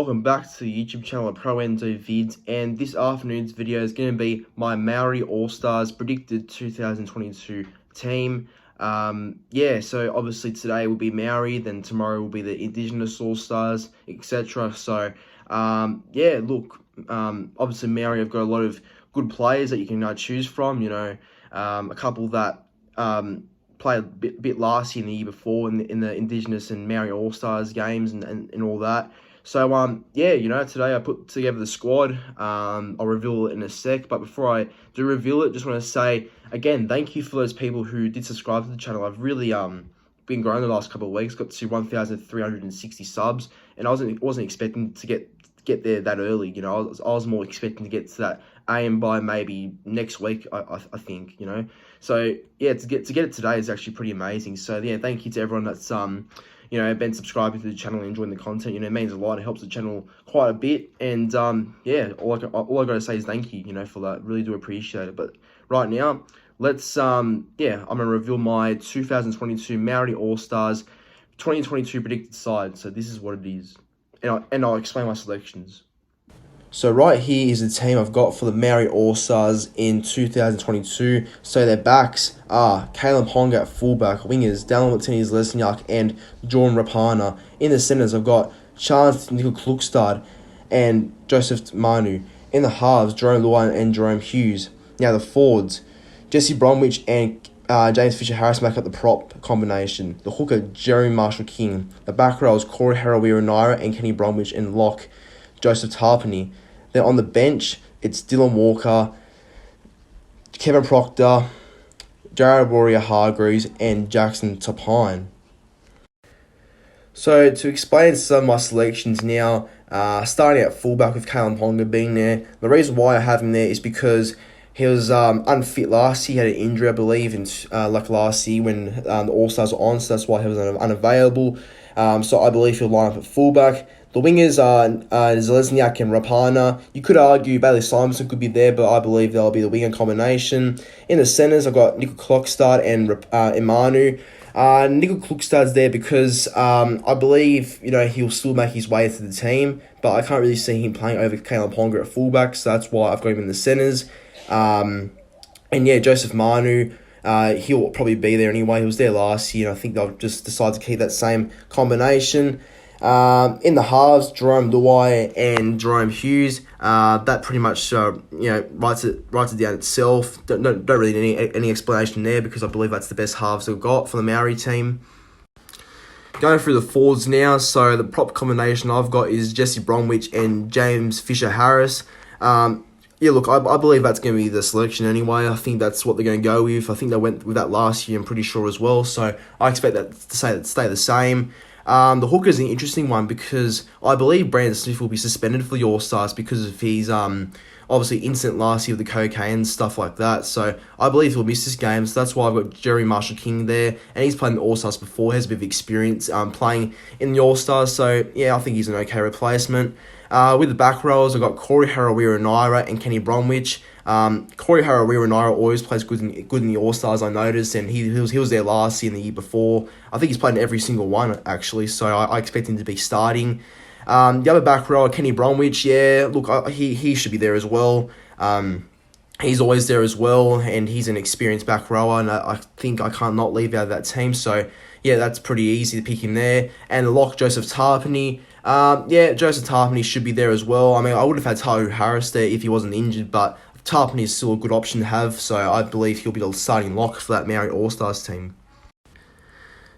welcome back to the YouTube channel of Pro Enzo Vids, and this afternoon's video is going to be my Mãori All Stars predicted 2022 team. So obviously today will be Mãori, then tomorrow will be the Indigenous All Stars, etc. So, obviously Mãori have got a lot of good players that you can choose from, a couple that played a bit last year and the year before in the Indigenous and Mãori All Stars games and all that. So, today I put together the squad. I'll reveal it in a sec, but before I do reveal it, just want to say, again, thank you for those people who did subscribe to the channel. I've really been growing the last couple of weeks, got to 1,360 subs, and I wasn't expecting to get there that early. I was more expecting to get to that aim by maybe next week, I think, So, yeah, to get it today is actually pretty amazing. So, yeah, thank you to everyone that's been subscribing to the channel and enjoying the content. It means a lot. It helps the channel quite a bit. And all I got to say is thank you, for that. Really do appreciate it. But right now, let's I'm gonna reveal my 2022 Mãori All Stars 2022 predicted side. So this is what it is, and I'll explain my selections. So right here is the team I've got for the Mãori All Stars in 2022. So their backs are Caleb Ponga at fullback, wingers Dallin Martinez-Lesniak and Jordan Rapana. In the centres, I've got Charles Nickel Klukstad and Joseph Manu. In the halves, Jerome Luai and Jerome Hughes. Now the forwards, Jesse Bromwich and James Fisher-Harris make up the prop combination. The hooker, Jeremy Marshall-King. The back rows, Corey Harawira-Naira and Kenny Bromwich, and lock, Joseph Tarpany. Then on the bench, it's Dylan Walker, Kevin Proctor, Jared Warrior-Hargreaves, and Jackson Tapine. So to explain some of my selections now, starting at fullback with Kalen Ponga being there. The reason why I have him there is because he was unfit last year. He had an injury, I believe, in last year when the All-Stars were on, so that's why he was unavailable. So I believe he'll line up at fullback. The wingers are Zelezniak and Rapana. You could argue Bailey Simonson could be there, but I believe they'll be the winger combination. In the centres, I've got Nickel Klokstad and Imanu. Nickel Klukstad's there because I believe he'll still make his way to the team, but I can't really see him playing over Kalen Ponga at fullback, so that's why I've got him in the centres. Joseph Manu. He'll probably be there anyway. He was there last year, and I think they'll just decide to keep that same combination. In the halves, Jerome Luai and Jerome Hughes. That pretty much writes it down itself. Don't really need any explanation there because I believe that's the best halves they've got for the Mãori team. Going through the forwards now, so the prop combination I've got is Jesse Bromwich and James Fisher-Harris. I believe that's going to be the selection anyway. I think that's what they're going to go with. I think they went with that last year, I'm pretty sure as well. So I expect that to stay the same. The hooker is an interesting one because I believe Brandon Smith will be suspended for the All-Stars because of his obviously incident last year with the cocaine and stuff like that. So I believe he'll miss this game. So that's why I've got Jeremy Marshall-King there. And he's played in the All-Stars before, has a bit of experience playing in the All-Stars. So, yeah, I think he's an okay replacement. With the back rows, I've got Corey Harawira-Naira and Kenny Bromwich. Corey Harawira-Naira always plays good in the All-Stars, I noticed, and he was there last year and the year before. I think he's played in every single one, actually, so I expect him to be starting. The other back row, Kenny Bromwich, he should be there as well. He's always there as well, and he's an experienced back rower, and I think I can't not leave out of that team, so yeah, that's pretty easy to pick him there. And the lock, Joseph Tarpany. Joseph Tarpany should be there as well. I mean, I would have had Tahu Harris there if he wasn't injured, but Tarpany is still a good option to have, so I believe he'll be the starting lock for that Mãori All Stars team.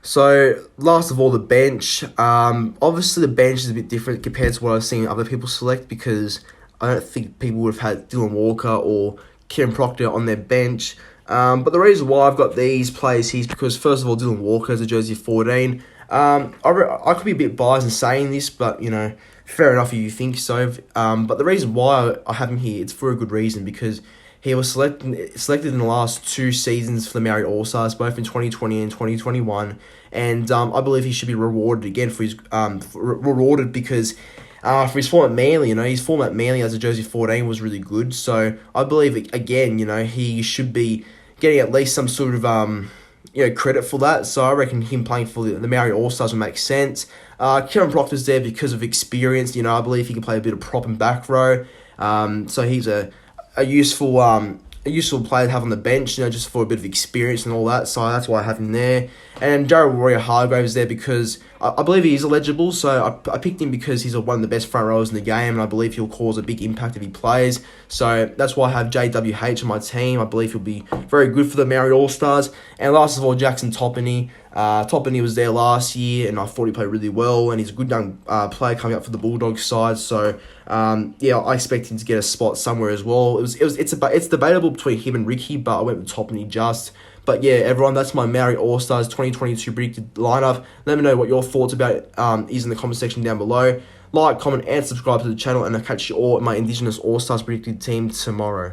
So, last of all, the bench. Obviously, the bench is a bit different compared to what I've seen other people select because I don't think people would have had Dylan Walker or Kieran Proctor on their bench. But the reason why I've got these players here is because, first of all, Dylan Walker is a jersey 14. I could be a bit biased in saying this, but, fair enough if you think so. But the reason why I have him here, it's for a good reason, because he was selected in the last 2 seasons for the Mãori All Stars, both in 2020 and 2021. And I believe he should be rewarded again for his because for his form at Manly, his form at Manly as a jersey 14 was really good. So I believe again, he should be getting at least some sort of credit for that. So I reckon him playing for the Mãori All Stars would make sense. Kieran Proctor's there because of experience. I believe he can play a bit of prop and back row. So he's a useful player to have on the bench, just for a bit of experience and all that. So that's why I have him there. And Daryl Warrior-Hargraves there because I believe he is eligible. So I picked him because he's one of the best front rowers in the game, and I believe he'll cause a big impact if he plays. So that's why I have JWH on my team. I believe he'll be very good for the Mãori All Stars. And last of all, Jackson Toppenny. Toppenny was there last year, and I thought he played really well, and he's a good young player coming up for the Bulldogs side. So I expect him to get a spot somewhere as well. It's debatable between him and Ricky, but I went with Toppenny just. But yeah, everyone, that's my Mãori All Stars 2022 predicted lineup. Let me know what your thoughts about it is in the comment section down below. Like, comment, and subscribe to the channel, and I'll catch you all at my Indigenous All Stars predicted team tomorrow.